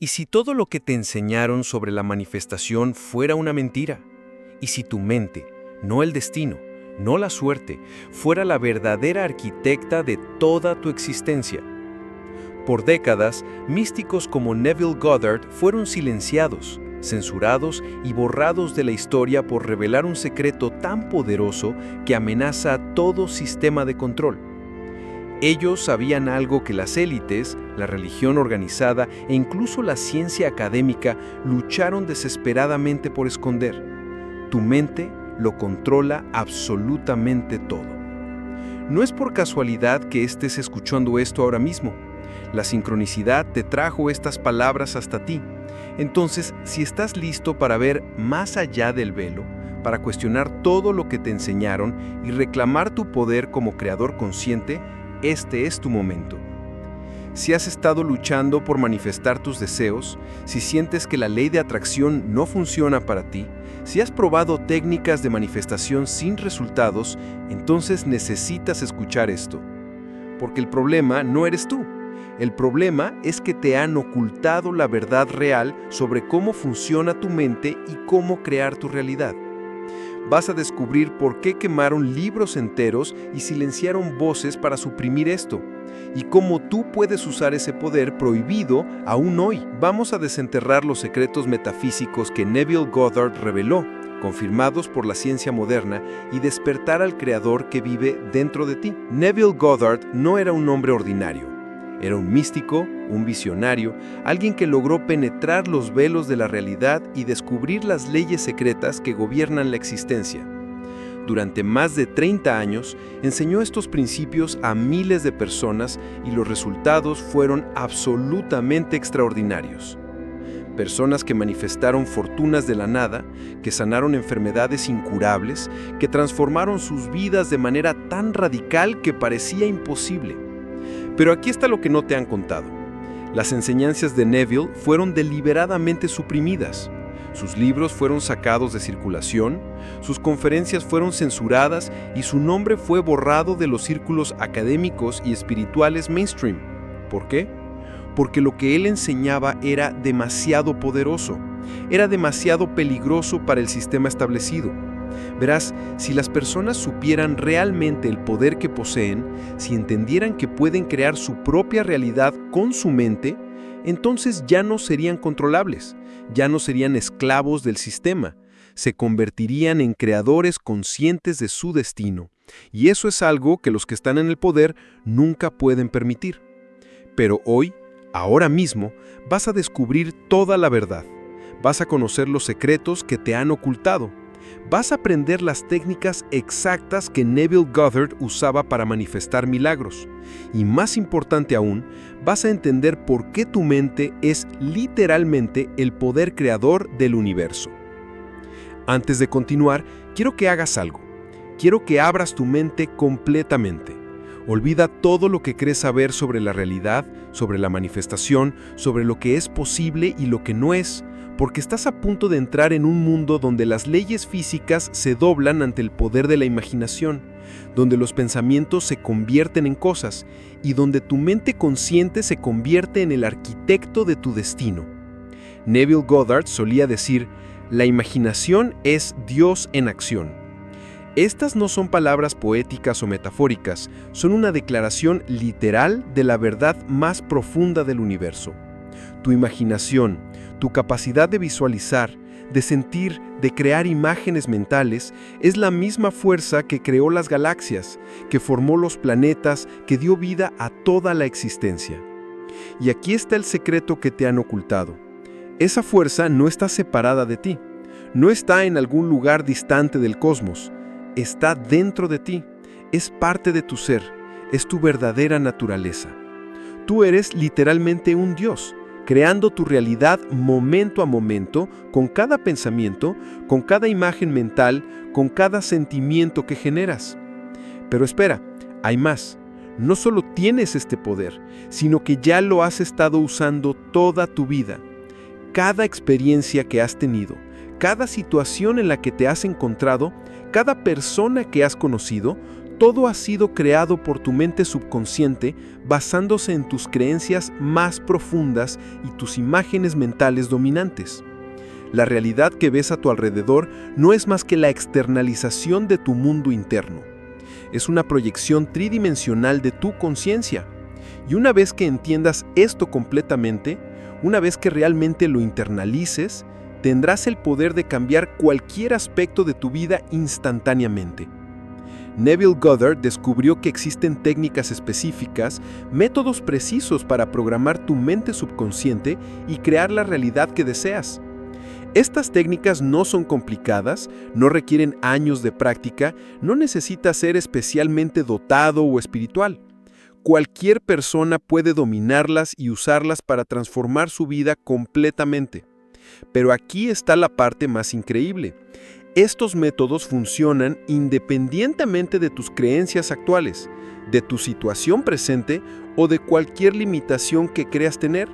¿Y si todo lo que te enseñaron sobre la manifestación fuera una mentira? ¿Y si tu mente, no el destino, no la suerte, fuera la verdadera arquitecta de toda tu existencia? Por décadas, místicos como Neville Goddard fueron silenciados, censurados y borrados de la historia por revelar un secreto tan poderoso que amenaza a todo sistema de control. Ellos sabían algo que las élites, la religión organizada e incluso la ciencia académica lucharon desesperadamente por esconder. Tu mente lo controla absolutamente todo. No es por casualidad que estés escuchando esto ahora mismo. La sincronicidad te trajo estas palabras hasta ti. Entonces, si estás listo para ver más allá del velo, para cuestionar todo lo que te enseñaron y reclamar tu poder como creador consciente, este es tu momento. Si has estado luchando por manifestar tus deseos, si sientes que la ley de atracción no funciona para ti, si has probado técnicas de manifestación sin resultados, entonces necesitas escuchar esto. Porque el problema no eres tú. El problema es que te han ocultado la verdad real sobre cómo funciona tu mente y cómo crear tu realidad. Vas a descubrir por qué quemaron libros enteros y silenciaron voces para suprimir esto, y cómo tú puedes usar ese poder prohibido aún hoy. Vamos a desenterrar los secretos metafísicos que Neville Goddard reveló, confirmados por la ciencia moderna, y despertar al creador que vive dentro de ti. Neville Goddard no era un hombre ordinario. Era un místico, un visionario, alguien que logró penetrar los velos de la realidad y descubrir las leyes secretas que gobiernan la existencia. Durante más de 30 años, enseñó estos principios a miles de personas y los resultados fueron absolutamente extraordinarios. Personas que manifestaron fortunas de la nada, que sanaron enfermedades incurables, que transformaron sus vidas de manera tan radical que parecía imposible. Pero aquí está lo que no te han contado. Las enseñanzas de Neville fueron deliberadamente suprimidas. Sus libros fueron sacados de circulación, sus conferencias fueron censuradas y su nombre fue borrado de los círculos académicos y espirituales mainstream. ¿Por qué? Porque lo que él enseñaba era demasiado poderoso, era demasiado peligroso para el sistema establecido. Verás, si las personas supieran realmente el poder que poseen, si entendieran que pueden crear su propia realidad con su mente, entonces ya no serían controlables, ya no serían esclavos del sistema, se convertirían en creadores conscientes de su destino. Y eso es algo que los que están en el poder nunca pueden permitir. Pero hoy, ahora mismo, vas a descubrir toda la verdad. Vas a conocer los secretos que te han ocultado. Vas a aprender las técnicas exactas que Neville Goddard usaba para manifestar milagros. Y más importante aún, vas a entender por qué tu mente es literalmente el poder creador del universo. Antes de continuar, quiero que hagas algo. Quiero que abras tu mente completamente. Olvida todo lo que crees saber sobre la realidad, sobre la manifestación, sobre lo que es posible y lo que no es, porque estás a punto de entrar en un mundo donde las leyes físicas se doblan ante el poder de la imaginación, donde los pensamientos se convierten en cosas y donde tu mente consciente se convierte en el arquitecto de tu destino. Neville Goddard solía decir, la imaginación es Dios en acción. Estas no son palabras poéticas o metafóricas, son una declaración literal de la verdad más profunda del universo. Tu imaginación, tu capacidad de visualizar, de sentir, de crear imágenes mentales, es la misma fuerza que creó las galaxias, que formó los planetas, que dio vida a toda la existencia. Y aquí está el secreto que te han ocultado. Esa fuerza no está separada de ti, no está en algún lugar distante del cosmos, está dentro de ti, es parte de tu ser, es tu verdadera naturaleza. Tú eres literalmente un Dios, creando tu realidad momento a momento, con cada pensamiento, con cada imagen mental, con cada sentimiento que generas. Pero espera, hay más. No solo tienes este poder, sino que ya lo has estado usando toda tu vida. Cada experiencia que has tenido, cada situación en la que te has encontrado, cada persona que has conocido, Todo ha sido creado por tu mente subconsciente basándose en tus creencias más profundas y tus imágenes mentales dominantes. La realidad que ves a tu alrededor no es más que la externalización de tu mundo interno. Es una proyección tridimensional de tu conciencia. Y una vez que entiendas esto completamente, una vez que realmente lo internalices, tendrás el poder de cambiar cualquier aspecto de tu vida instantáneamente. Neville Goddard descubrió que existen técnicas específicas, métodos precisos para programar tu mente subconsciente y crear la realidad que deseas. Estas técnicas no son complicadas, no requieren años de práctica, no necesitas ser especialmente dotado o espiritual. Cualquier persona puede dominarlas y usarlas para transformar su vida completamente. Pero aquí está la parte más increíble. Estos métodos funcionan independientemente de tus creencias actuales, de tu situación presente o de cualquier limitación que creas tener.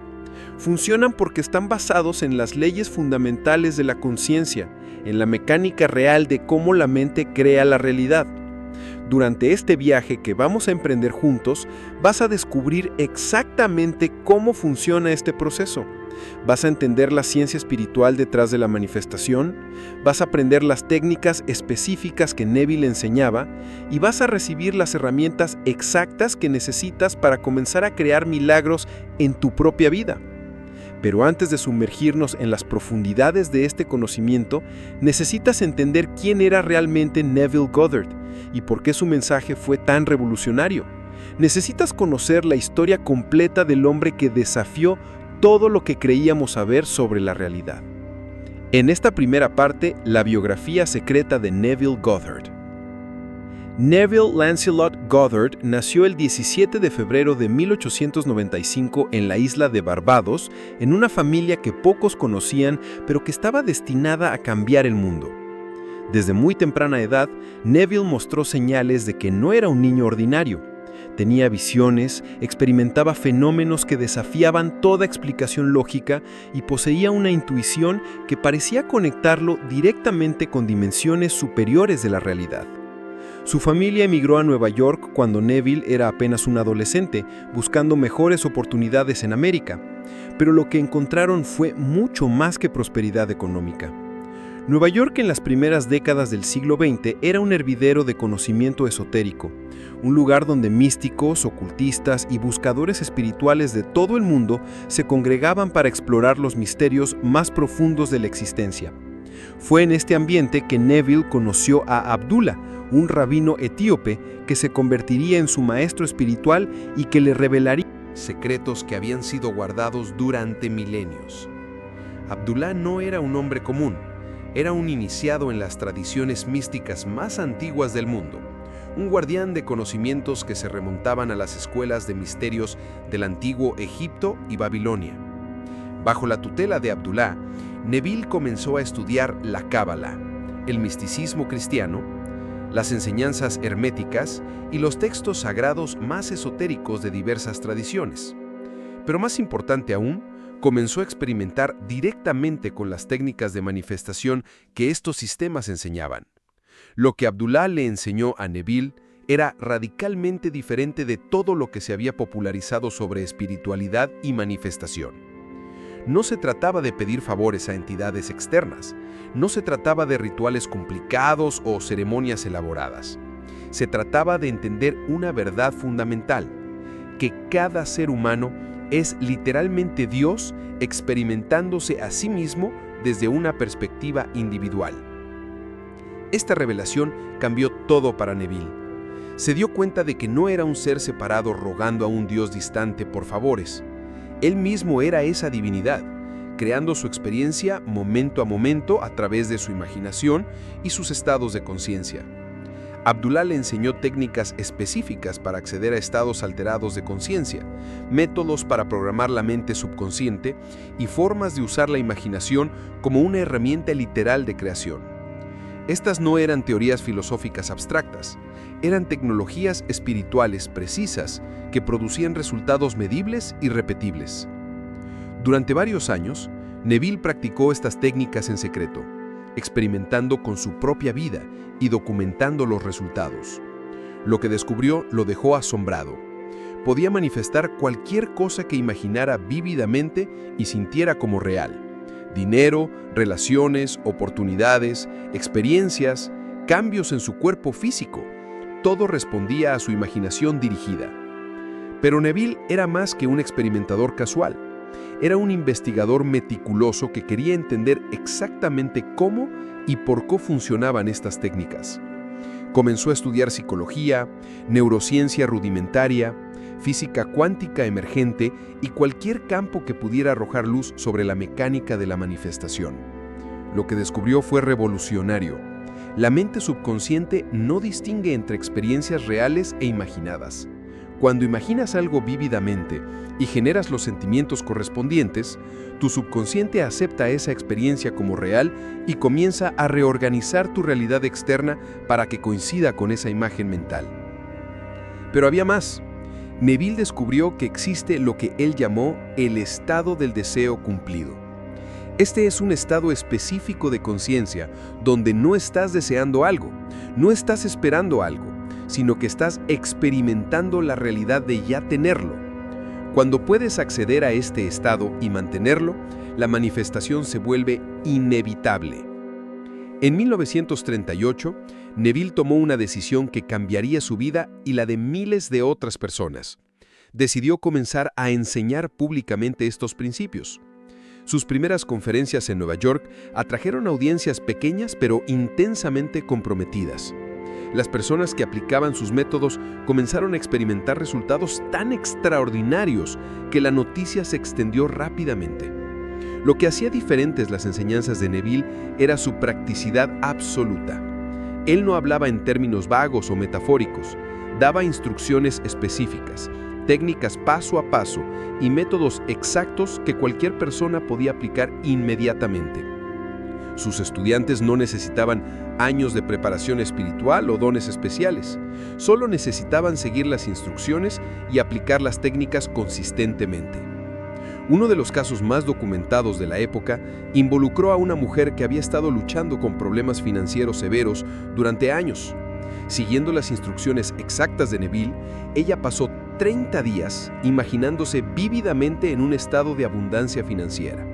Funcionan porque están basados en las leyes fundamentales de la conciencia, en la mecánica real de cómo la mente crea la realidad. Durante este viaje que vamos a emprender juntos, vas a descubrir exactamente cómo funciona este proceso. Vas a entender la ciencia espiritual detrás de la manifestación, vas a aprender las técnicas específicas que Neville enseñaba y vas a recibir las herramientas exactas que necesitas para comenzar a crear milagros en tu propia vida. Pero antes de sumergirnos en las profundidades de este conocimiento, necesitas entender quién era realmente Neville Goddard y por qué su mensaje fue tan revolucionario. Necesitas conocer la historia completa del hombre que desafió todo lo que creíamos saber sobre la realidad. En esta primera parte, la biografía secreta de Neville Goddard. Neville Lancelot Goddard nació el 17 de febrero de 1895 en la isla de Barbados, en una familia que pocos conocían, pero que estaba destinada a cambiar el mundo. Desde muy temprana edad, Neville mostró señales de que no era un niño ordinario. Tenía visiones, experimentaba fenómenos que desafiaban toda explicación lógica y poseía una intuición que parecía conectarlo directamente con dimensiones superiores de la realidad. Su familia emigró a Nueva York cuando Neville era apenas un adolescente, buscando mejores oportunidades en América, pero lo que encontraron fue mucho más que prosperidad económica. Nueva York en las primeras décadas del siglo XX era un hervidero de conocimiento esotérico, un lugar donde místicos, ocultistas y buscadores espirituales de todo el mundo se congregaban para explorar los misterios más profundos de la existencia. Fue en este ambiente que Neville conoció a Abdullah, un rabino etíope que se convertiría en su maestro espiritual y que le revelaría secretos que habían sido guardados durante milenios. Abdullah no era un hombre común. Era un iniciado en las tradiciones místicas más antiguas del mundo, un guardián de conocimientos que se remontaban a las escuelas de misterios del antiguo Egipto y Babilonia. Bajo la tutela de Abdullah, Neville comenzó a estudiar la Cábala, el misticismo cristiano, las enseñanzas herméticas y los textos sagrados más esotéricos de diversas tradiciones. Pero más importante aún, comenzó a experimentar directamente con las técnicas de manifestación que estos sistemas enseñaban. Lo que Abdullah le enseñó a Neville era radicalmente diferente de todo lo que se había popularizado sobre espiritualidad y manifestación. No se trataba de pedir favores a entidades externas, no se trataba de rituales complicados o ceremonias elaboradas. Se trataba de entender una verdad fundamental, que cada ser humano es literalmente Dios experimentándose a sí mismo desde una perspectiva individual. Esta revelación cambió todo para Neville. Se dio cuenta de que no era un ser separado rogando a un Dios distante por favores. Él mismo era esa divinidad, creando su experiencia momento a momento a través de su imaginación y sus estados de conciencia. Abdullah le enseñó técnicas específicas para acceder a estados alterados de conciencia, métodos para programar la mente subconsciente y formas de usar la imaginación como una herramienta literal de creación. Estas no eran teorías filosóficas abstractas, eran tecnologías espirituales precisas que producían resultados medibles y repetibles. Durante varios años, Neville practicó estas técnicas en secreto, experimentando con su propia vida y documentando los resultados. Lo que descubrió lo dejó asombrado. Podía manifestar cualquier cosa que imaginara vívidamente y sintiera como real. Dinero, relaciones, oportunidades, experiencias, cambios en su cuerpo físico. Todo respondía a su imaginación dirigida. Pero Neville era más que un experimentador casual. Era un investigador meticuloso que quería entender exactamente cómo y por qué funcionaban estas técnicas. Comenzó a estudiar psicología, neurociencia rudimentaria, física cuántica emergente y cualquier campo que pudiera arrojar luz sobre la mecánica de la manifestación. Lo que descubrió fue revolucionario. La mente subconsciente no distingue entre experiencias reales e imaginadas. Cuando imaginas algo vívidamente y generas los sentimientos correspondientes, tu subconsciente acepta esa experiencia como real y comienza a reorganizar tu realidad externa para que coincida con esa imagen mental. Pero había más. Neville descubrió que existe lo que él llamó el estado del deseo cumplido. Este es un estado específico de conciencia donde no estás deseando algo, no estás esperando algo, sino que estás experimentando la realidad de ya tenerlo. Cuando puedes acceder a este estado y mantenerlo, la manifestación se vuelve inevitable. En 1938, Neville tomó una decisión que cambiaría su vida y la de miles de otras personas. Decidió comenzar a enseñar públicamente estos principios. Sus primeras conferencias en Nueva York atrajeron audiencias pequeñas pero intensamente comprometidas. Las personas que aplicaban sus métodos comenzaron a experimentar resultados tan extraordinarios que la noticia se extendió rápidamente. Lo que hacía diferentes las enseñanzas de Neville era su practicidad absoluta. Él no hablaba en términos vagos o metafóricos, daba instrucciones específicas, técnicas paso a paso y métodos exactos que cualquier persona podía aplicar inmediatamente. Sus estudiantes no necesitaban años de preparación espiritual o dones especiales, solo necesitaban seguir las instrucciones y aplicar las técnicas consistentemente. Uno de los casos más documentados de la época involucró a una mujer que había estado luchando con problemas financieros severos durante años. Siguiendo las instrucciones exactas de Neville, ella pasó 30 días imaginándose vívidamente en un estado de abundancia financiera.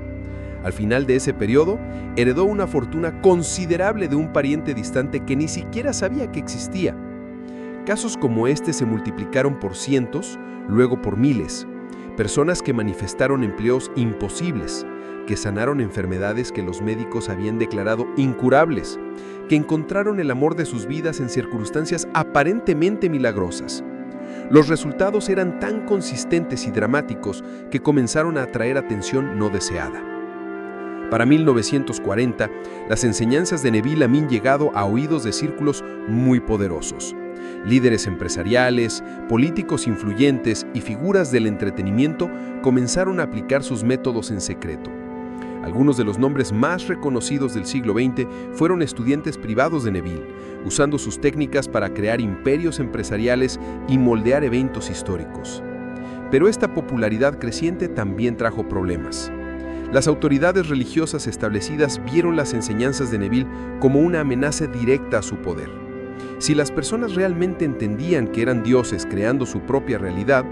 Al final de ese periodo, heredó una fortuna considerable de un pariente distante que ni siquiera sabía que existía. Casos como este se multiplicaron por cientos, luego por miles. Personas que manifestaron empleos imposibles, que sanaron enfermedades que los médicos habían declarado incurables, que encontraron el amor de sus vidas en circunstancias aparentemente milagrosas. Los resultados eran tan consistentes y dramáticos que comenzaron a atraer atención no deseada. Para 1940, las enseñanzas de Neville habían llegado a oídos de círculos muy poderosos. Líderes empresariales, políticos influyentes y figuras del entretenimiento comenzaron a aplicar sus métodos en secreto. Algunos de los nombres más reconocidos del siglo XX fueron estudiantes privados de Neville, usando sus técnicas para crear imperios empresariales y moldear eventos históricos. Pero esta popularidad creciente también trajo problemas. Las autoridades religiosas establecidas vieron las enseñanzas de Neville como una amenaza directa a su poder. Si las personas realmente entendían que eran dioses creando su propia realidad,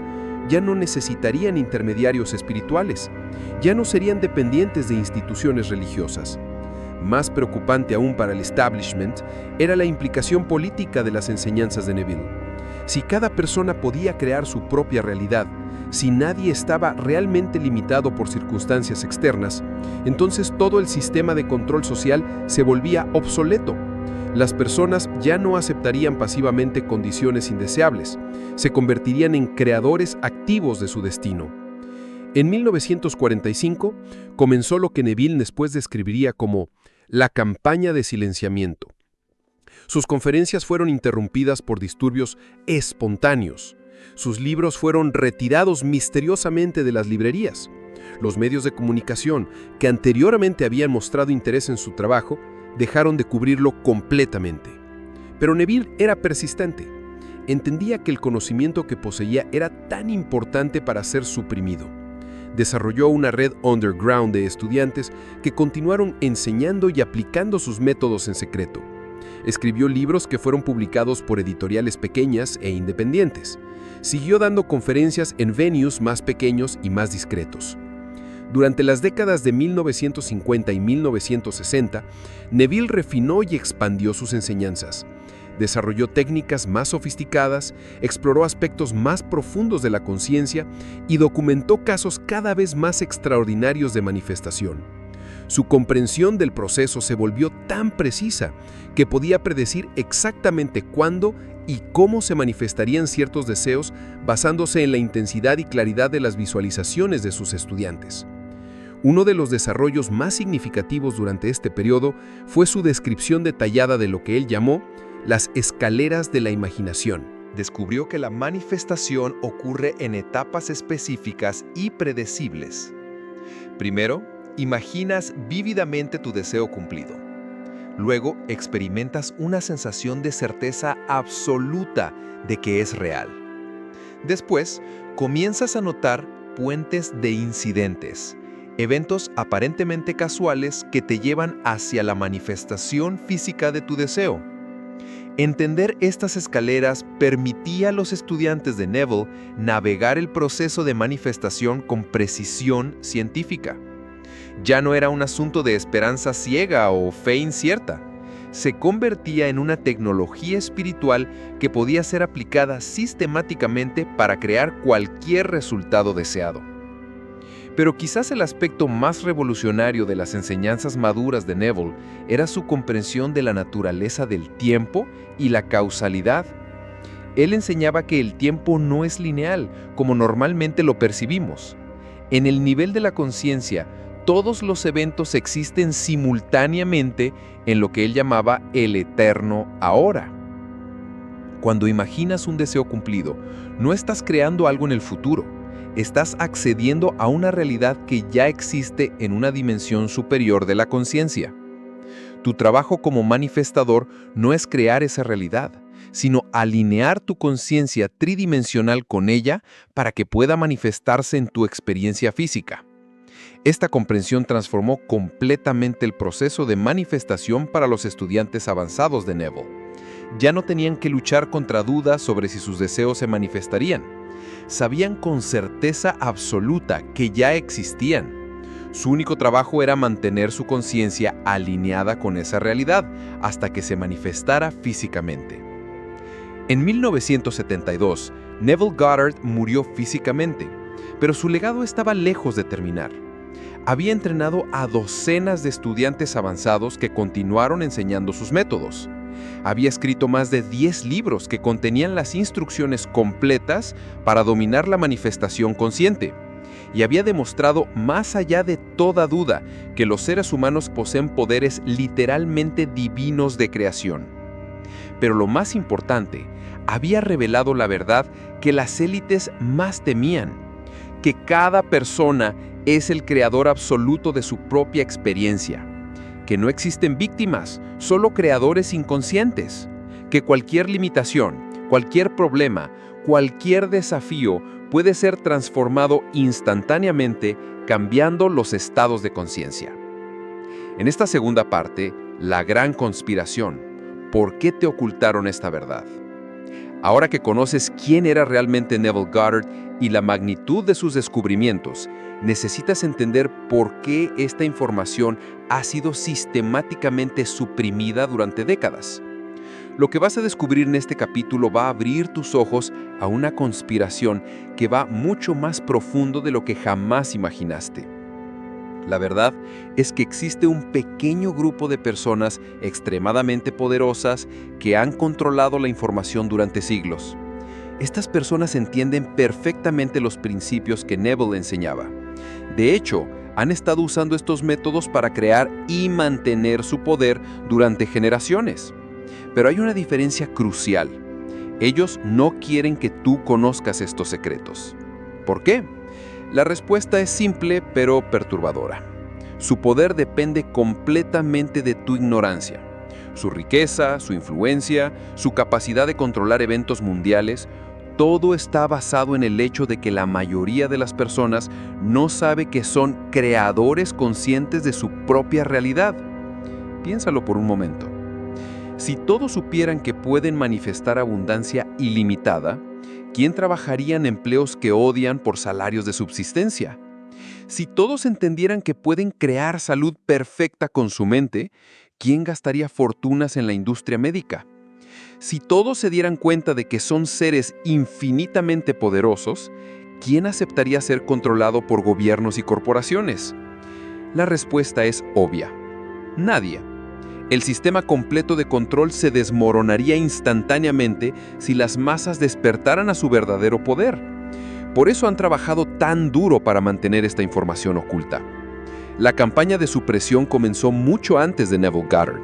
ya no necesitarían intermediarios espirituales, ya no serían dependientes de instituciones religiosas. Más preocupante aún para el establishment era la implicación política de las enseñanzas de Neville. Si cada persona podía crear su propia realidad, si nadie estaba realmente limitado por circunstancias externas, entonces todo el sistema de control social se volvía obsoleto. Las personas ya no aceptarían pasivamente condiciones indeseables, se convertirían en creadores activos de su destino. En 1945 comenzó lo que Neville después describiría como la campaña de silenciamiento. Sus conferencias fueron interrumpidas por disturbios espontáneos. Sus libros fueron retirados misteriosamente de las librerías. Los medios de comunicación, que anteriormente habían mostrado interés en su trabajo, dejaron de cubrirlo completamente. Pero Neville era persistente. Entendía que el conocimiento que poseía era tan importante para ser suprimido. Desarrolló una red underground de estudiantes que continuaron enseñando y aplicando sus métodos en secreto. Escribió libros que fueron publicados por editoriales pequeñas e independientes. Siguió dando conferencias en venues más pequeños y más discretos. Durante las décadas de 1950 y 1960, Neville refinó y expandió sus enseñanzas. Desarrolló técnicas más sofisticadas, exploró aspectos más profundos de la conciencia y documentó casos cada vez más extraordinarios de manifestación. Su comprensión del proceso se volvió tan precisa que podía predecir exactamente cuándo y cómo se manifestarían ciertos deseos basándose en la intensidad y claridad de las visualizaciones de sus estudiantes. Uno de los desarrollos más significativos durante este periodo fue su descripción detallada de lo que él llamó las escaleras de la imaginación. Descubrió que la manifestación ocurre en etapas específicas y predecibles. Primero, imaginas vívidamente tu deseo cumplido. Luego, experimentas una sensación de certeza absoluta de que es real. Después, comienzas a notar puentes de incidentes, eventos aparentemente casuales que te llevan hacia la manifestación física de tu deseo. Entender estas escaleras permitía a los estudiantes de Neville navegar el proceso de manifestación con precisión científica. Ya no era un asunto de esperanza ciega o fe incierta. Se convertía en una tecnología espiritual que podía ser aplicada sistemáticamente para crear cualquier resultado deseado. Pero quizás el aspecto más revolucionario de las enseñanzas maduras de Neville era su comprensión de la naturaleza del tiempo y la causalidad. Él enseñaba que el tiempo no es lineal, como normalmente lo percibimos. En el nivel de la conciencia, todos los eventos existen simultáneamente en lo que él llamaba el eterno ahora. Cuando imaginas un deseo cumplido, no estás creando algo en el futuro. Estás accediendo a una realidad que ya existe en una dimensión superior de la conciencia. Tu trabajo como manifestador no es crear esa realidad, sino alinear tu conciencia tridimensional con ella para que pueda manifestarse en tu experiencia física. Esta comprensión transformó completamente el proceso de manifestación para los estudiantes avanzados de Neville. Ya no tenían que luchar contra dudas sobre si sus deseos se manifestarían. Sabían con certeza absoluta que ya existían. Su único trabajo era mantener su conciencia alineada con esa realidad hasta que se manifestara físicamente. En 1972, Neville Goddard murió físicamente, pero su legado estaba lejos de terminar. Había entrenado a docenas de estudiantes avanzados que continuaron enseñando sus métodos. Había escrito más de 10 libros que contenían las instrucciones completas para dominar la manifestación consciente. Y había demostrado, más allá de toda duda, que los seres humanos poseen poderes literalmente divinos de creación. Pero lo más importante, había revelado la verdad que las élites más temían, que cada persona es el creador absoluto de su propia experiencia, que no existen víctimas, solo creadores inconscientes, que cualquier limitación, cualquier problema, cualquier desafío puede ser transformado instantáneamente cambiando los estados de conciencia. En esta segunda parte, la gran conspiración, ¿por qué te ocultaron esta verdad? Ahora que conoces quién era realmente Neville Goddard y la magnitud de sus descubrimientos, necesitas entender por qué esta información ha sido sistemáticamente suprimida durante décadas. Lo que vas a descubrir en este capítulo va a abrir tus ojos a una conspiración que va mucho más profundo de lo que jamás imaginaste. La verdad es que existe un pequeño grupo de personas extremadamente poderosas que han controlado la información durante siglos. Estas personas entienden perfectamente los principios que Neville enseñaba. De hecho, han estado usando estos métodos para crear y mantener su poder durante generaciones. Pero hay una diferencia crucial. Ellos no quieren que tú conozcas estos secretos. ¿Por qué? La respuesta es simple pero perturbadora. Su poder depende completamente de tu ignorancia. Su riqueza, su influencia, su capacidad de controlar eventos mundiales, todo está basado en el hecho de que la mayoría de las personas no sabe que son creadores conscientes de su propia realidad. Piénsalo por un momento. Si todos supieran que pueden manifestar abundancia ilimitada, ¿quién trabajaría en empleos que odian por salarios de subsistencia? Si todos entendieran que pueden crear salud perfecta con su mente, ¿quién gastaría fortunas en la industria médica? Si todos se dieran cuenta de que son seres infinitamente poderosos, ¿quién aceptaría ser controlado por gobiernos y corporaciones? La respuesta es obvia: nadie. El sistema completo de control se desmoronaría instantáneamente si las masas despertaran a su verdadero poder. Por eso han trabajado tan duro para mantener esta información oculta. La campaña de supresión comenzó mucho antes de Neville Goddard.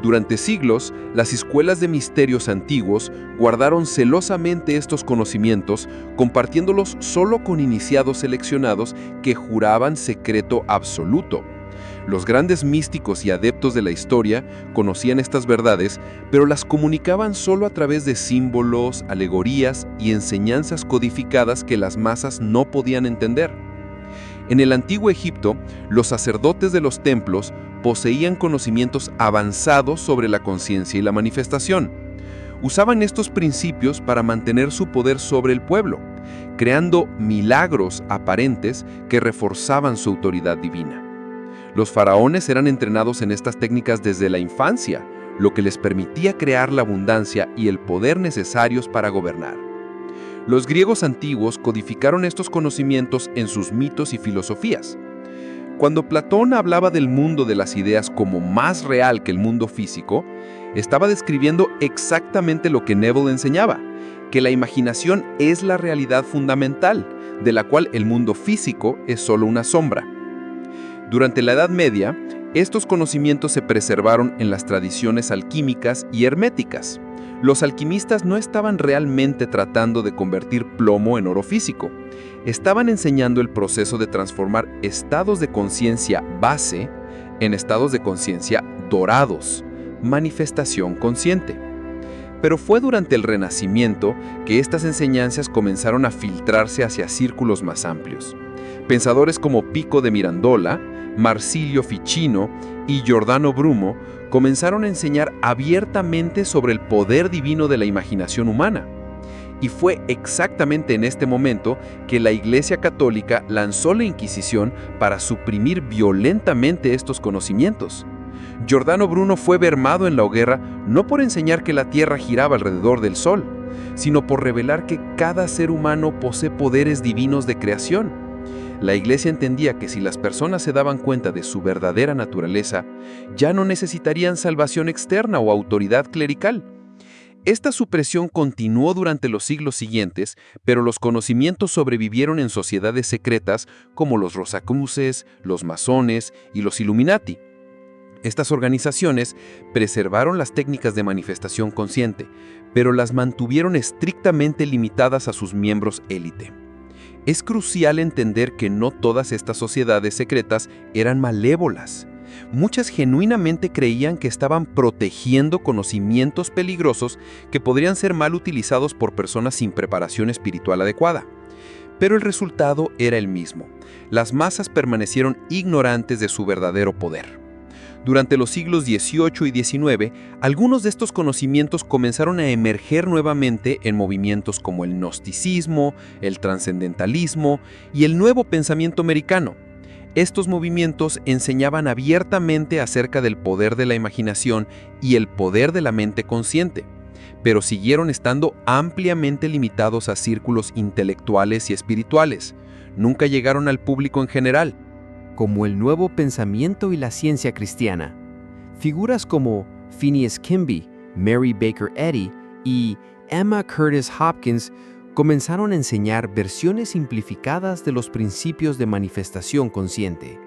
Durante siglos, las escuelas de misterios antiguos guardaron celosamente estos conocimientos, compartiéndolos solo con iniciados seleccionados que juraban secreto absoluto. Los grandes místicos y adeptos de la historia conocían estas verdades, pero las comunicaban solo a través de símbolos, alegorías y enseñanzas codificadas que las masas no podían entender. En el antiguo Egipto, los sacerdotes de los templos poseían conocimientos avanzados sobre la conciencia y la manifestación. Usaban estos principios para mantener su poder sobre el pueblo, creando milagros aparentes que reforzaban su autoridad divina. Los faraones eran entrenados en estas técnicas desde la infancia, lo que les permitía crear la abundancia y el poder necesarios para gobernar. Los griegos antiguos codificaron estos conocimientos en sus mitos y filosofías. Cuando Platón hablaba del mundo de las ideas como más real que el mundo físico, estaba describiendo exactamente lo que Neville enseñaba, que la imaginación es la realidad fundamental, de la cual el mundo físico es solo una sombra. Durante la Edad Media, estos conocimientos se preservaron en las tradiciones alquímicas y herméticas. Los alquimistas no estaban realmente tratando de convertir plomo en oro físico. Estaban enseñando el proceso de transformar estados de conciencia base en estados de conciencia dorados, manifestación consciente. Pero fue durante el Renacimiento que estas enseñanzas comenzaron a filtrarse hacia círculos más amplios. Pensadores como Pico de Mirandola, Marsilio Ficino y Giordano Bruno comenzaron a enseñar abiertamente sobre el poder divino de la imaginación humana. Y fue exactamente en este momento que la Iglesia Católica lanzó la Inquisición para suprimir violentamente estos conocimientos. Giordano Bruno fue bermado en la hoguera no por enseñar que la Tierra giraba alrededor del Sol, sino por revelar que cada ser humano posee poderes divinos de creación. La Iglesia entendía que si las personas se daban cuenta de su verdadera naturaleza, ya no necesitarían salvación externa o autoridad clerical. Esta supresión continuó durante los siglos siguientes, pero los conocimientos sobrevivieron en sociedades secretas como los Rosacruces, los masones y los Illuminati. Estas organizaciones preservaron las técnicas de manifestación consciente, pero las mantuvieron estrictamente limitadas a sus miembros élite. Es crucial entender que no todas estas sociedades secretas eran malévolas. Muchas genuinamente creían que estaban protegiendo conocimientos peligrosos que podrían ser mal utilizados por personas sin preparación espiritual adecuada. Pero el resultado era el mismo. Las masas permanecieron ignorantes de su verdadero poder. Durante los siglos XVIII y XIX, algunos de estos conocimientos comenzaron a emerger nuevamente en movimientos como el gnosticismo, el trascendentalismo y el nuevo pensamiento americano. Estos movimientos enseñaban abiertamente acerca del poder de la imaginación y el poder de la mente consciente, pero siguieron estando ampliamente limitados a círculos intelectuales y espirituales. Nunca llegaron al público en general. Como el nuevo pensamiento y la ciencia cristiana. Figuras como Phineas Kimby, Mary Baker Eddy y Emma Curtis Hopkins comenzaron a enseñar versiones simplificadas de los principios de manifestación consciente.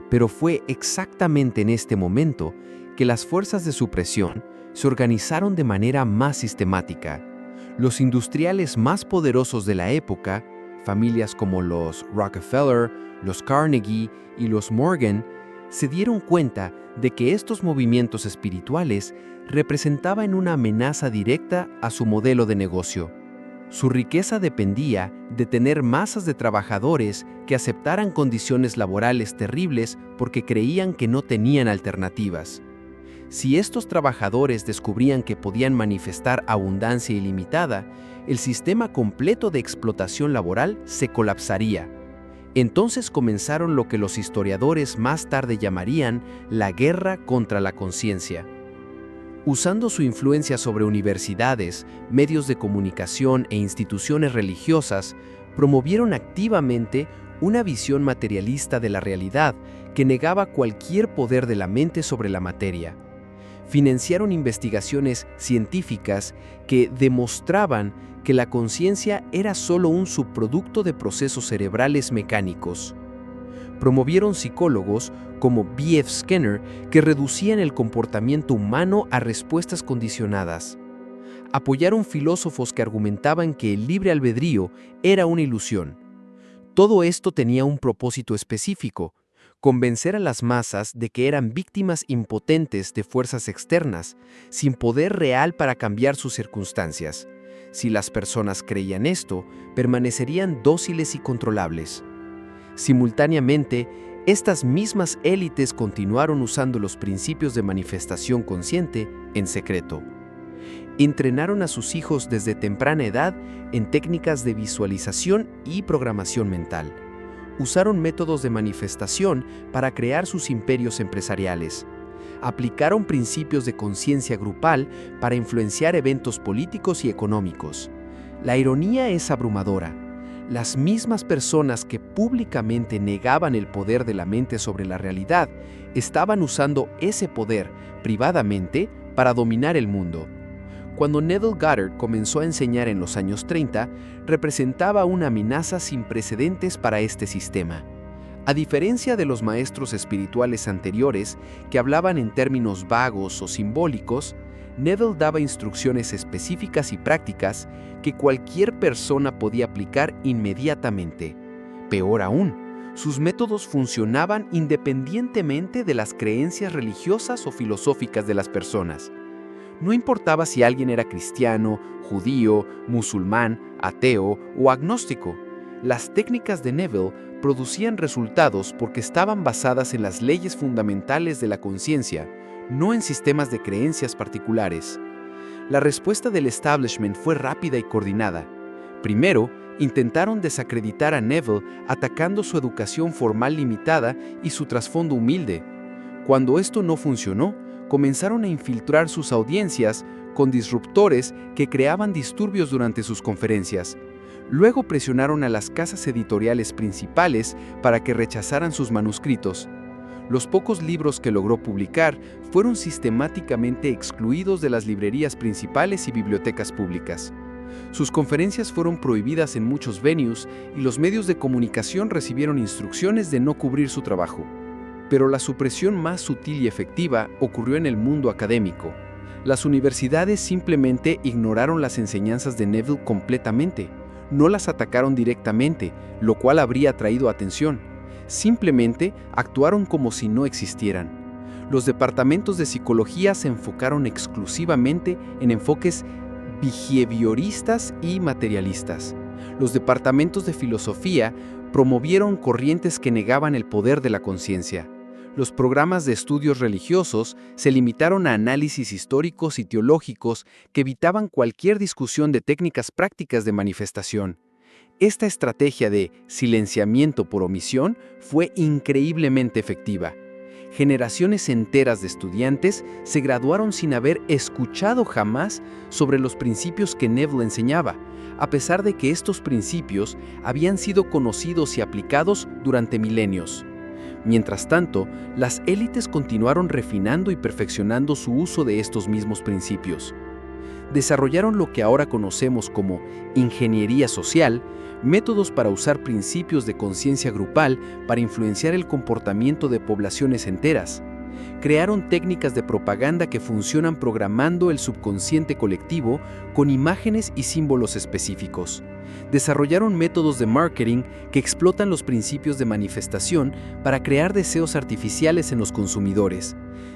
Pero fue exactamente en este momento que las fuerzas de supresión se organizaron de manera más sistemática. Los industriales más poderosos de la época, familias como los Rockefeller, los Carnegie y los Morgan, se dieron cuenta de que estos movimientos espirituales representaban una amenaza directa a su modelo de negocio. Su riqueza dependía de tener masas de trabajadores que aceptaran condiciones laborales terribles porque creían que no tenían alternativas. Si estos trabajadores descubrían que podían manifestar abundancia ilimitada, el sistema completo de explotación laboral se colapsaría. Entonces comenzaron lo que los historiadores más tarde llamarían la guerra contra la conciencia. Usando su influencia sobre universidades, medios de comunicación e instituciones religiosas, promovieron activamente una visión materialista de la realidad que negaba cualquier poder de la mente sobre la materia. Financiaron investigaciones científicas que demostraban que la conciencia era solo un subproducto de procesos cerebrales mecánicos. Promovieron psicólogos como B.F. Skinner que reducían el comportamiento humano a respuestas condicionadas. Apoyaron filósofos que argumentaban que el libre albedrío era una ilusión. Todo esto tenía un propósito específico: convencer a las masas de que eran víctimas impotentes de fuerzas externas, sin poder real para cambiar sus circunstancias. Si las personas creían esto, permanecerían dóciles y controlables. Simultáneamente, estas mismas élites continuaron usando los principios de manifestación consciente en secreto. Entrenaron a sus hijos desde temprana edad en técnicas de visualización y programación mental. Usaron métodos de manifestación para crear sus imperios empresariales. Aplicaron principios de conciencia grupal para influenciar eventos políticos y económicos. La ironía es abrumadora. Las mismas personas que públicamente negaban el poder de la mente sobre la realidad estaban usando ese poder privadamente para dominar el mundo. Cuando Neville Goddard comenzó a enseñar en los años 30, representaba una amenaza sin precedentes para este sistema. A diferencia de los maestros espirituales anteriores, que hablaban en términos vagos o simbólicos, Neville daba instrucciones específicas y prácticas que cualquier persona podía aplicar inmediatamente. Peor aún, sus métodos funcionaban independientemente de las creencias religiosas o filosóficas de las personas. No importaba si alguien era cristiano, judío, musulmán, ateo o agnóstico. Las técnicas de Neville producían resultados porque estaban basadas en las leyes fundamentales de la conciencia, no en sistemas de creencias particulares. La respuesta del establishment fue rápida y coordinada. Primero, intentaron desacreditar a Neville atacando su educación formal limitada y su trasfondo humilde. Cuando esto no funcionó, comenzaron a infiltrar sus audiencias con disruptores que creaban disturbios durante sus conferencias. Luego presionaron a las casas editoriales principales para que rechazaran sus manuscritos. Los pocos libros que logró publicar fueron sistemáticamente excluidos de las librerías principales y bibliotecas públicas. Sus conferencias fueron prohibidas en muchos venues y los medios de comunicación recibieron instrucciones de no cubrir su trabajo. Pero la supresión más sutil y efectiva ocurrió en el mundo académico. Las universidades simplemente ignoraron las enseñanzas de Neville completamente. No las atacaron directamente, lo cual habría traído atención. Simplemente actuaron como si no existieran. Los departamentos de psicología se enfocaron exclusivamente en enfoques behavioristas y materialistas. Los departamentos de filosofía promovieron corrientes que negaban el poder de la conciencia. Los programas de estudios religiosos se limitaron a análisis históricos y teológicos que evitaban cualquier discusión de técnicas prácticas de manifestación. Esta estrategia de silenciamiento por omisión fue increíblemente efectiva. Generaciones enteras de estudiantes se graduaron sin haber escuchado jamás sobre los principios que Neville enseñaba, a pesar de que estos principios habían sido conocidos y aplicados durante milenios. Mientras tanto, las élites continuaron refinando y perfeccionando su uso de estos mismos principios. Desarrollaron lo que ahora conocemos como ingeniería social, métodos para usar principios de conciencia grupal para influenciar el comportamiento de poblaciones enteras. Crearon técnicas de propaganda que funcionan programando el subconsciente colectivo con imágenes y símbolos específicos. Desarrollaron métodos de marketing que explotan los principios de manifestación para crear deseos artificiales en los consumidores.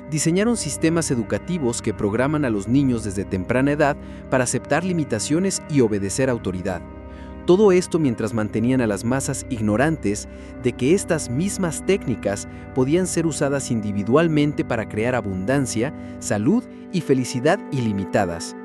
Diseñaron sistemas educativos que programan a los niños desde temprana edad para aceptar limitaciones y obedecer autoridad. Todo esto mientras mantenían a las masas ignorantes de que estas mismas técnicas podían ser usadas individualmente para crear abundancia, salud y felicidad ilimitadas.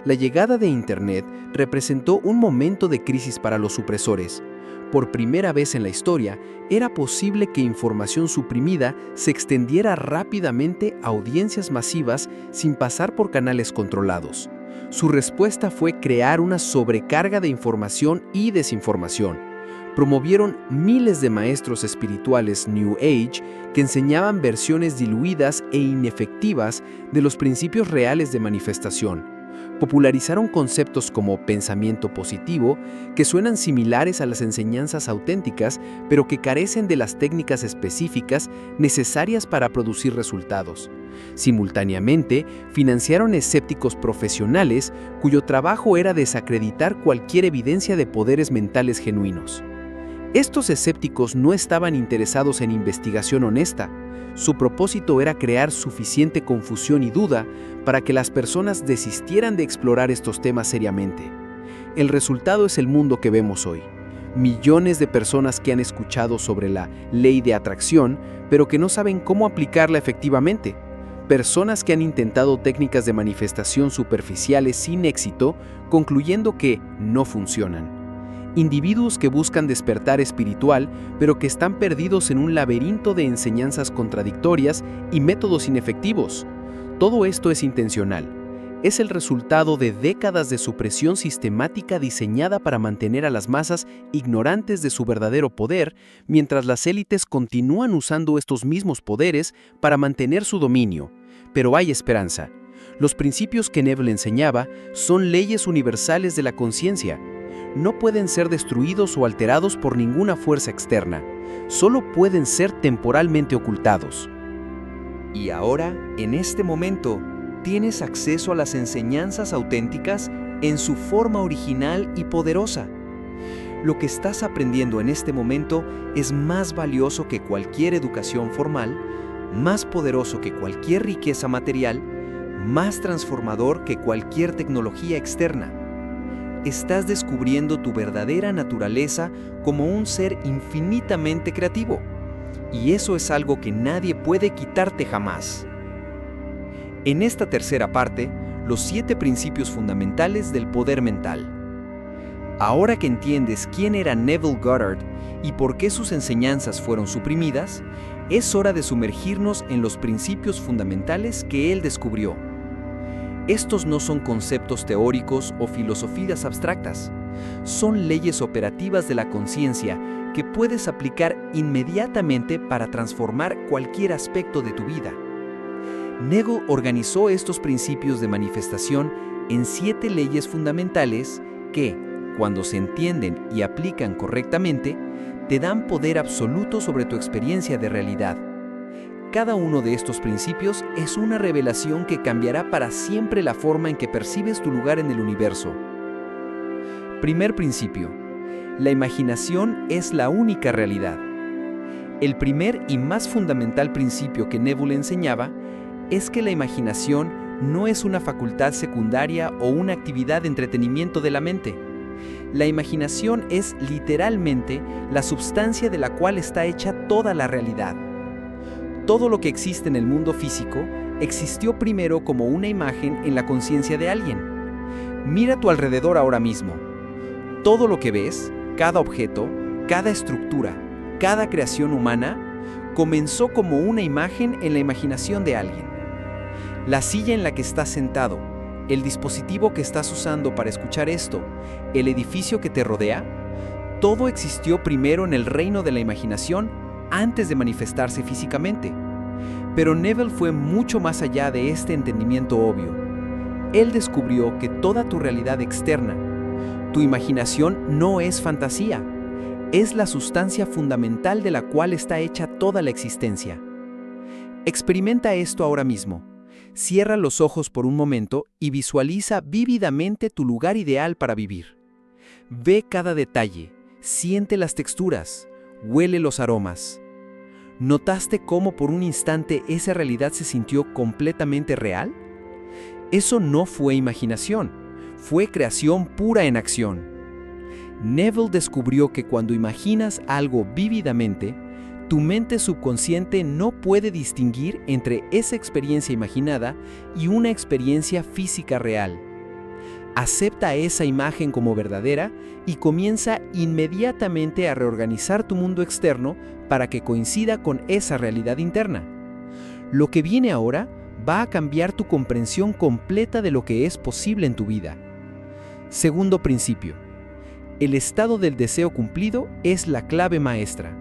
La llegada de Internet representó un momento de crisis para los supresores. Por primera vez en la historia, era posible que información suprimida se extendiera rápidamente a audiencias masivas sin pasar por canales controlados. Su respuesta fue crear una sobrecarga de información y desinformación. Promovieron miles de maestros espirituales New Age que enseñaban versiones diluidas e inefectivas de los principios reales de manifestación. Popularizaron conceptos como pensamiento positivo, que suenan similares a las enseñanzas auténticas, pero que carecen de las técnicas específicas necesarias para producir resultados. Simultáneamente, financiaron escépticos profesionales cuyo trabajo era desacreditar cualquier evidencia de poderes mentales genuinos. Estos escépticos no estaban interesados en investigación honesta. Su propósito era crear suficiente confusión y duda para que las personas desistieran de explorar estos temas seriamente. El resultado es el mundo que vemos hoy. Millones de personas que han escuchado sobre la ley de atracción, pero que no saben cómo aplicarla efectivamente. Personas que han intentado técnicas de manifestación superficiales sin éxito, concluyendo que no funcionan. Individuos que buscan despertar espiritual, pero que están perdidos en un laberinto de enseñanzas contradictorias y métodos inefectivos. Todo esto es intencional. Es el resultado de décadas de supresión sistemática diseñada para mantener a las masas ignorantes de su verdadero poder, mientras las élites continúan usando estos mismos poderes para mantener su dominio. Pero hay esperanza. Los principios que Neville enseñaba son leyes universales de la conciencia. No pueden ser destruidos o alterados por ninguna fuerza externa. Solo pueden ser temporalmente ocultados. Y ahora, en este momento, tienes acceso a las enseñanzas auténticas en su forma original y poderosa. Lo que estás aprendiendo en este momento es más valioso que cualquier educación formal, más poderoso que cualquier riqueza material, más transformador que cualquier tecnología externa. Estás descubriendo tu verdadera naturaleza como un ser infinitamente creativo. Y eso es algo que nadie puede quitarte jamás. En esta tercera parte, los 7 principios fundamentales del poder mental. Ahora que entiendes quién era Neville Goddard y por qué sus enseñanzas fueron suprimidas, es hora de sumergirnos en los principios fundamentales que él descubrió. Estos no son conceptos teóricos o filosofías abstractas. Son leyes operativas de la conciencia que puedes aplicar inmediatamente para transformar cualquier aspecto de tu vida. Neville organizó estos principios de manifestación en 7 leyes fundamentales que, cuando se entienden y aplican correctamente, te dan poder absoluto sobre tu experiencia de realidad. Cada uno de estos principios es una revelación que cambiará para siempre la forma en que percibes tu lugar en el universo. Primer principio: la imaginación es la única realidad. El primer y más fundamental principio que Neville enseñaba es que la imaginación no es una facultad secundaria o una actividad de entretenimiento de la mente. La imaginación es literalmente la substancia de la cual está hecha toda la realidad. Todo lo que existe en el mundo físico existió primero como una imagen en la conciencia de alguien. Mira a tu alrededor ahora mismo. Todo lo que ves, cada objeto, cada estructura, cada creación humana, comenzó como una imagen en la imaginación de alguien. La silla en la que estás sentado, el dispositivo que estás usando para escuchar esto, el edificio que te rodea, todo existió primero en el reino de la imaginación antes de manifestarse físicamente. Pero Neville fue mucho más allá de este entendimiento obvio. Él descubrió que toda tu realidad externa, tu imaginación, no es fantasía, es la sustancia fundamental de la cual está hecha toda la existencia. Experimenta esto ahora mismo. Cierra los ojos por un momento y visualiza vívidamente tu lugar ideal para vivir. Ve cada detalle, siente las texturas, huele los aromas. ¿Notaste cómo por un instante esa realidad se sintió completamente real? Eso no fue imaginación, fue creación pura en acción. Neville descubrió que cuando imaginas algo vívidamente, tu mente subconsciente no puede distinguir entre esa experiencia imaginada y una experiencia física real. Acepta esa imagen como verdadera y comienza inmediatamente a reorganizar tu mundo externo para que coincida con esa realidad interna. Lo que viene ahora va a cambiar tu comprensión completa de lo que es posible en tu vida. Segundo principio. El estado del deseo cumplido es la clave maestra.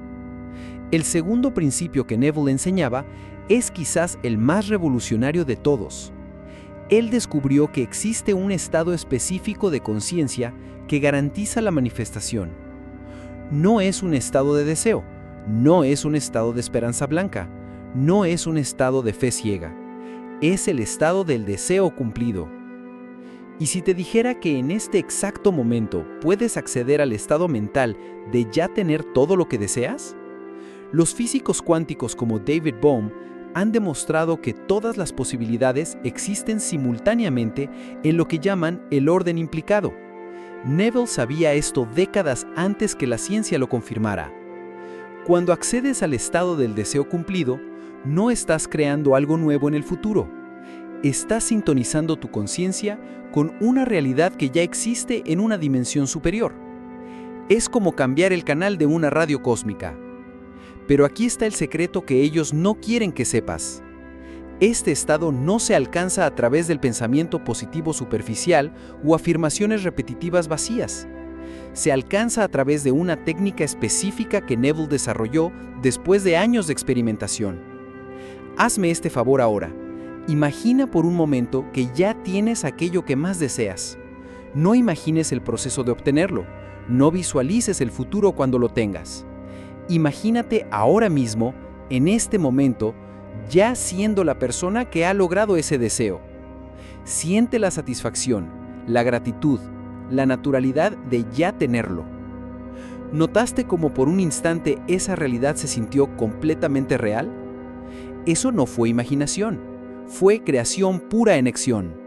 El segundo principio que Neville enseñaba es quizás el más revolucionario de todos. Él descubrió que existe un estado específico de conciencia que garantiza la manifestación. No es un estado de deseo, no es un estado de esperanza blanca, no es un estado de fe ciega. Es el estado del deseo cumplido. Y si te dijera que en este exacto momento puedes acceder al estado mental de ya tener todo lo que deseas? Los físicos cuánticos como David Bohm han demostrado que todas las posibilidades existen simultáneamente en lo que llaman el orden implicado. Neville sabía esto décadas antes que la ciencia lo confirmara. Cuando accedes al estado del deseo cumplido, no estás creando algo nuevo en el futuro. Estás sintonizando tu conciencia con una realidad que ya existe en una dimensión superior. Es como cambiar el canal de una radio cósmica. Pero aquí está el secreto que ellos no quieren que sepas. Este estado no se alcanza a través del pensamiento positivo superficial o afirmaciones repetitivas vacías. Se alcanza a través de una técnica específica que Neville desarrolló después de años de experimentación. Hazme este favor ahora. Imagina por un momento que ya tienes aquello que más deseas. No imagines el proceso de obtenerlo. No visualices el futuro cuando lo tengas. Imagínate ahora mismo, en este momento, ya siendo la persona que ha logrado ese deseo. Siente la satisfacción, la gratitud, la naturalidad de ya tenerlo. ¿Notaste cómo por un instante esa realidad se sintió completamente real? Eso no fue imaginación, fue creación pura en acción.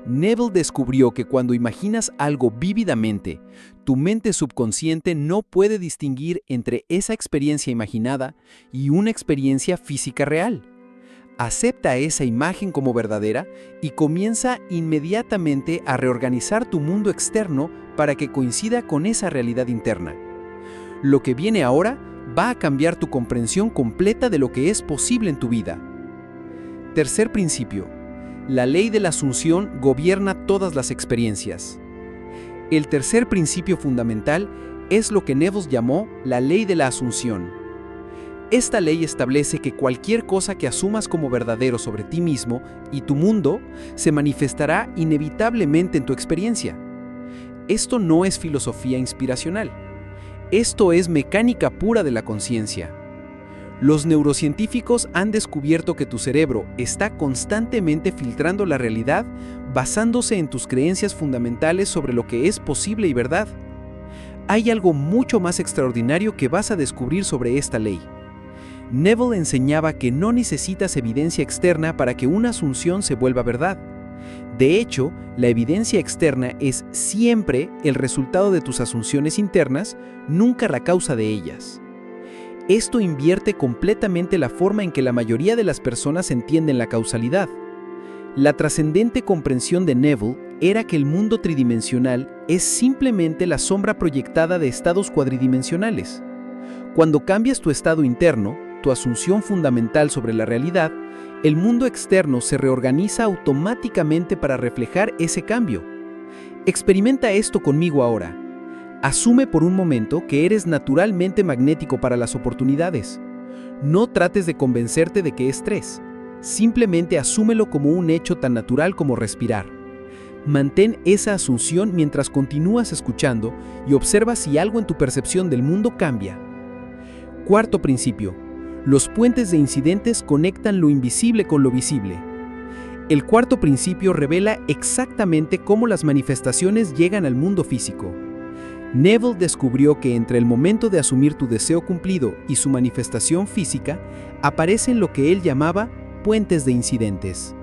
Neville descubrió que cuando imaginas algo vívidamente, tu mente subconsciente no puede distinguir entre esa experiencia imaginada y una experiencia física real. Acepta esa imagen como verdadera y comienza inmediatamente a reorganizar tu mundo externo para que coincida con esa realidad interna. Lo que viene ahora va a cambiar tu comprensión completa de lo que es posible en tu vida. Tercer principio. La ley de la asunción gobierna todas las experiencias. El tercer principio fundamental es lo que Neville llamó la ley de la asunción. Esta ley establece que cualquier cosa que asumas como verdadero sobre ti mismo y tu mundo se manifestará inevitablemente en tu experiencia. Esto no es filosofía inspiracional. Esto es mecánica pura de la conciencia. Los neurocientíficos han descubierto que tu cerebro está constantemente filtrando la realidad basándose en tus creencias fundamentales sobre lo que es posible y verdad. Hay algo mucho más extraordinario que vas a descubrir sobre esta ley. Neville enseñaba que no necesitas evidencia externa para que una asunción se vuelva verdad. De hecho, la evidencia externa es siempre el resultado de tus asunciones internas, nunca la causa de ellas. Esto invierte completamente la forma en que la mayoría de las personas entienden la causalidad. La trascendente comprensión de Neville era que el mundo tridimensional es simplemente la sombra proyectada de estados cuadridimensionales. Cuando cambias tu estado interno, tu asunción fundamental sobre la realidad, el mundo externo se reorganiza automáticamente para reflejar ese cambio. Experimenta esto conmigo ahora. Asume por un momento que eres naturalmente magnético para las oportunidades. No trates de convencerte de que es estrés. Simplemente asúmelo como un hecho tan natural como respirar. Mantén esa asunción mientras continúas escuchando y observa si algo en tu percepción del mundo cambia. Cuarto principio. Los puentes de incidentes conectan lo invisible con lo visible. El cuarto principio revela exactamente cómo las manifestaciones llegan al mundo físico. Neville descubrió que entre el momento de asumir tu deseo cumplido y su manifestación física, aparecen lo que él llamaba puentes de incidentes.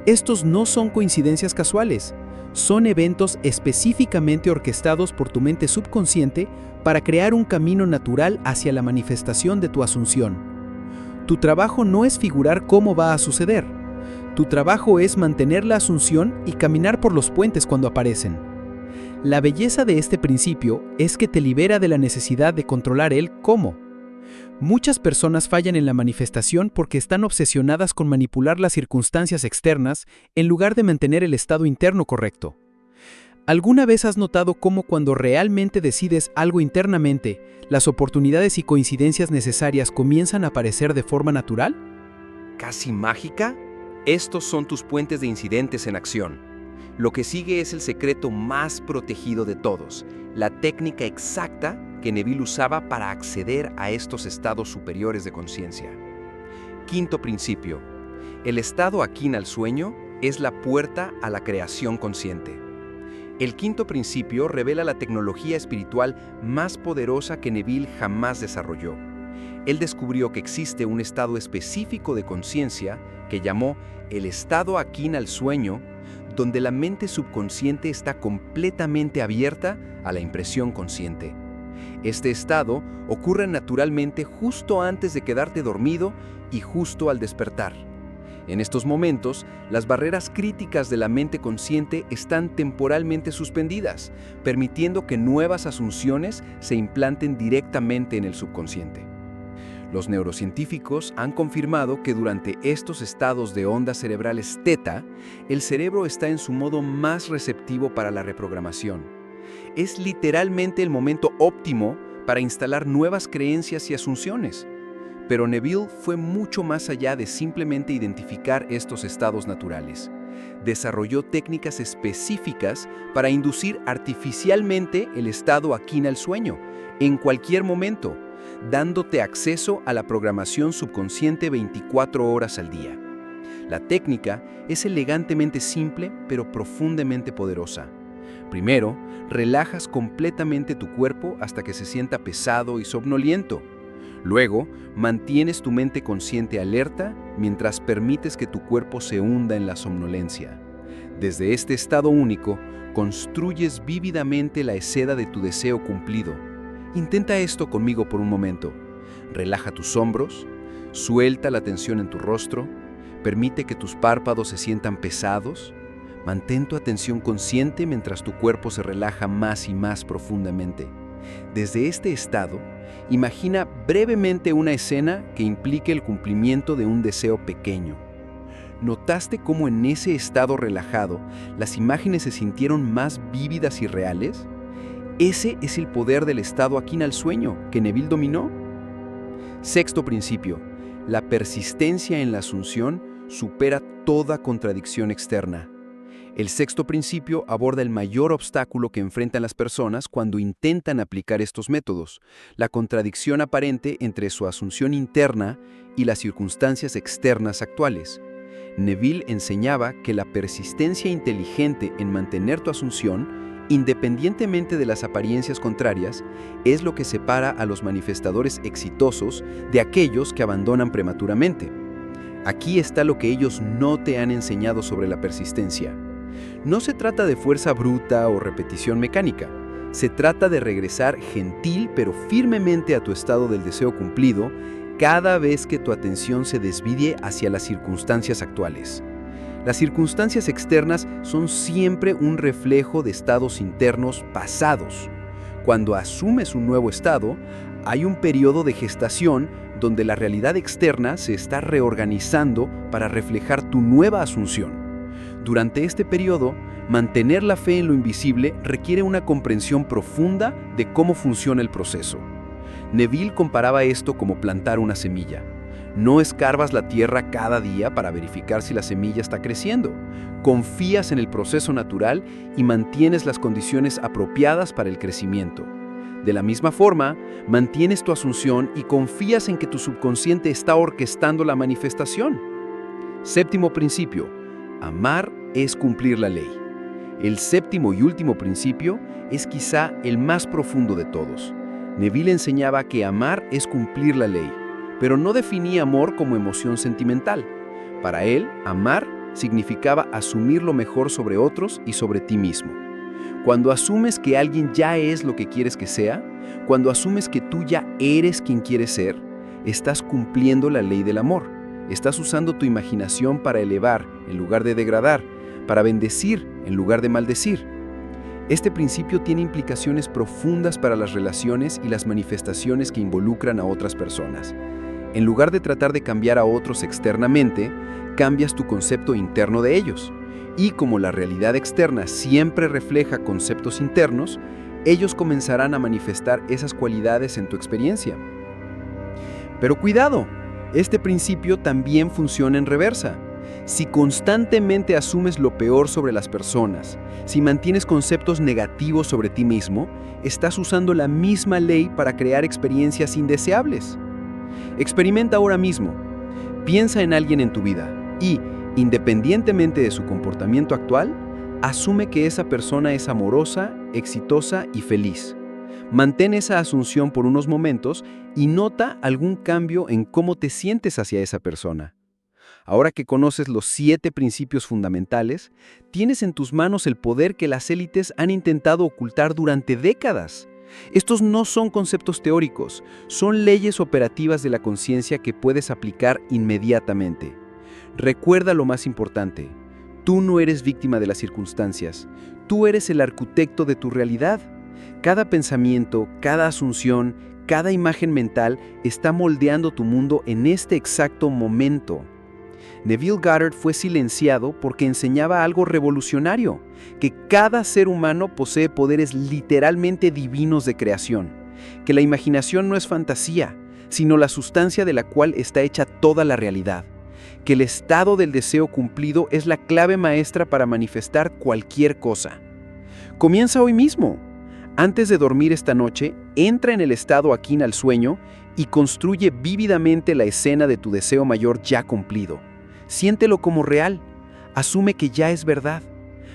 Estos no son coincidencias casuales, Son eventos específicamente orquestados por tu mente subconsciente para crear un camino natural hacia la manifestación de tu asunción. Tu trabajo no es figurar cómo va a suceder. Tu trabajo es mantener la asunción y caminar por los puentes cuando aparecen. La belleza de este principio es que te libera de la necesidad de controlar el cómo. Muchas personas fallan en la manifestación porque están obsesionadas con manipular las circunstancias externas en lugar de mantener el estado interno correcto. ¿Alguna vez has notado cómo cuando realmente decides algo internamente, las oportunidades y coincidencias necesarias comienzan a aparecer de forma natural? ¿Casi mágica? Estos son tus puentes de incidentes en acción. Lo que sigue es el secreto más protegido de todos, la técnica exacta que Neville usaba para acceder a estos estados superiores de conciencia. Quinto principio. El estado afín al sueño es la puerta a la creación consciente. El quinto principio revela la tecnología espiritual más poderosa que Neville jamás desarrolló. Él descubrió que existe un estado específico de conciencia que llamó el estado afín al sueño, donde la mente subconsciente está completamente abierta a la impresión consciente. Este estado ocurre naturalmente justo antes de quedarte dormido y justo al despertar. En estos momentos, las barreras críticas de la mente consciente están temporalmente suspendidas, permitiendo que nuevas asunciones se implanten directamente en el subconsciente. Los neurocientíficos han confirmado que durante estos estados de ondas cerebrales teta, el cerebro está en su modo más receptivo para la reprogramación. Es literalmente el momento óptimo para instalar nuevas creencias y asunciones. Pero Neville fue mucho más allá de simplemente identificar estos estados naturales. Desarrolló técnicas específicas para inducir artificialmente el estado afín al sueño, en cualquier momento, dándote acceso a la programación subconsciente 24 horas al día. La técnica es elegantemente simple, pero profundamente poderosa. Primero, relajas completamente tu cuerpo hasta que se sienta pesado y somnoliento. Luego, mantienes tu mente consciente alerta mientras permites que tu cuerpo se hunda en la somnolencia. Desde este estado único, construyes vívidamente la escena de tu deseo cumplido. Intenta esto conmigo por un momento. Relaja tus hombros, suelta la tensión en tu rostro, permite que tus párpados se sientan pesados. Mantén tu atención consciente mientras tu cuerpo se relaja más y más profundamente. Desde este estado, imagina brevemente una escena que implique el cumplimiento de un deseo pequeño. ¿Notaste cómo en ese estado relajado las imágenes se sintieron más vívidas y reales? Ese es el poder del estado afín al sueño que Neville dominó. Sexto principio. La persistencia en la asunción supera toda contradicción externa. El sexto principio aborda el mayor obstáculo que enfrentan las personas cuando intentan aplicar estos métodos, la contradicción aparente entre su asunción interna y las circunstancias externas actuales. Neville enseñaba que la persistencia inteligente en mantener tu asunción, independientemente de las apariencias contrarias, es lo que separa a los manifestadores exitosos de aquellos que abandonan prematuramente. Aquí está lo que ellos no te han enseñado sobre la persistencia. No se trata de fuerza bruta o repetición mecánica. Se trata de regresar gentil pero firmemente a tu estado del deseo cumplido cada vez que tu atención se desvíe hacia las circunstancias actuales. Las circunstancias externas son siempre un reflejo de estados internos pasados. Cuando asumes un nuevo estado, hay un periodo de gestación donde la realidad externa se está reorganizando para reflejar tu nueva asunción. Durante este periodo, mantener la fe en lo invisible requiere una comprensión profunda de cómo funciona el proceso. Neville comparaba esto como plantar una semilla. No escarbas la tierra cada día para verificar si la semilla está creciendo. Confías en el proceso natural y mantienes las condiciones apropiadas para el crecimiento. De la misma forma, mantienes tu asunción y confías en que tu subconsciente está orquestando la manifestación. Séptimo principio. Amar es cumplir la ley. El séptimo y último principio es quizá el más profundo de todos. Neville enseñaba que amar es cumplir la ley, pero no definía amor como emoción sentimental. Para él, amar significaba asumir lo mejor sobre otros y sobre ti mismo. Cuando asumes que alguien ya es lo que quieres que sea, cuando asumes que tú ya eres quien quieres ser, estás cumpliendo la ley del amor. Estás usando tu imaginación para elevar en lugar de degradar, para bendecir en lugar de maldecir. Este principio tiene implicaciones profundas para las relaciones y las manifestaciones que involucran a otras personas. En lugar de tratar de cambiar a otros externamente, cambias tu concepto interno de ellos. Y como la realidad externa siempre refleja conceptos internos, ellos comenzarán a manifestar esas cualidades en tu experiencia. Pero cuidado, este principio también funciona en reversa. Si constantemente asumes lo peor sobre las personas, si mantienes conceptos negativos sobre ti mismo, estás usando la misma ley para crear experiencias indeseables. Experimenta ahora mismo. Piensa en alguien en tu vida y, independientemente de su comportamiento actual, asume que esa persona es amorosa, exitosa y feliz. Mantén esa asunción por unos momentos y nota algún cambio en cómo te sientes hacia esa persona. Ahora que conoces los 7 principios fundamentales, tienes en tus manos el poder que las élites han intentado ocultar durante décadas. Estos no son conceptos teóricos, son leyes operativas de la conciencia que puedes aplicar inmediatamente. Recuerda lo más importante: tú no eres víctima de las circunstancias, tú eres el arquitecto de tu realidad. Cada pensamiento, cada asunción, cada imagen mental está moldeando tu mundo en este exacto momento. Neville Goddard fue silenciado porque enseñaba algo revolucionario, que cada ser humano posee poderes literalmente divinos de creación, que la imaginación no es fantasía, sino la sustancia de la cual está hecha toda la realidad, que el estado del deseo cumplido es la clave maestra para manifestar cualquier cosa. Comienza hoy mismo. Antes de dormir esta noche, entra en el estado Akin al sueño y construye vívidamente la escena de tu deseo mayor ya cumplido. Siéntelo como real. Asume que ya es verdad.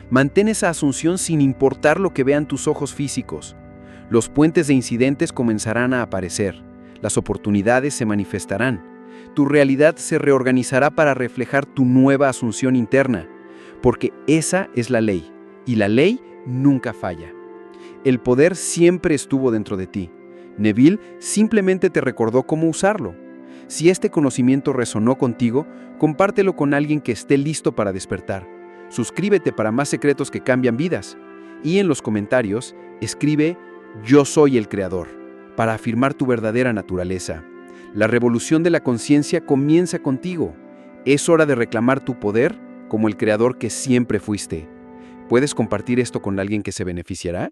Mantén esa asunción sin importar lo que vean tus ojos físicos. Los puentes de incidentes comenzarán a aparecer. Las oportunidades se manifestarán. Tu realidad se reorganizará para reflejar tu nueva asunción interna, porque esa es la ley, y la ley nunca falla. El poder siempre estuvo dentro de ti. Neville simplemente te recordó cómo usarlo. Si este conocimiento resonó contigo, compártelo con alguien que esté listo para despertar. Suscríbete para más secretos que cambian vidas. Y en los comentarios, escribe "Yo soy el creador", para afirmar tu verdadera naturaleza. La revolución de la conciencia comienza contigo. Es hora de reclamar tu poder como el creador que siempre fuiste. ¿Puedes compartir esto con alguien que se beneficiará?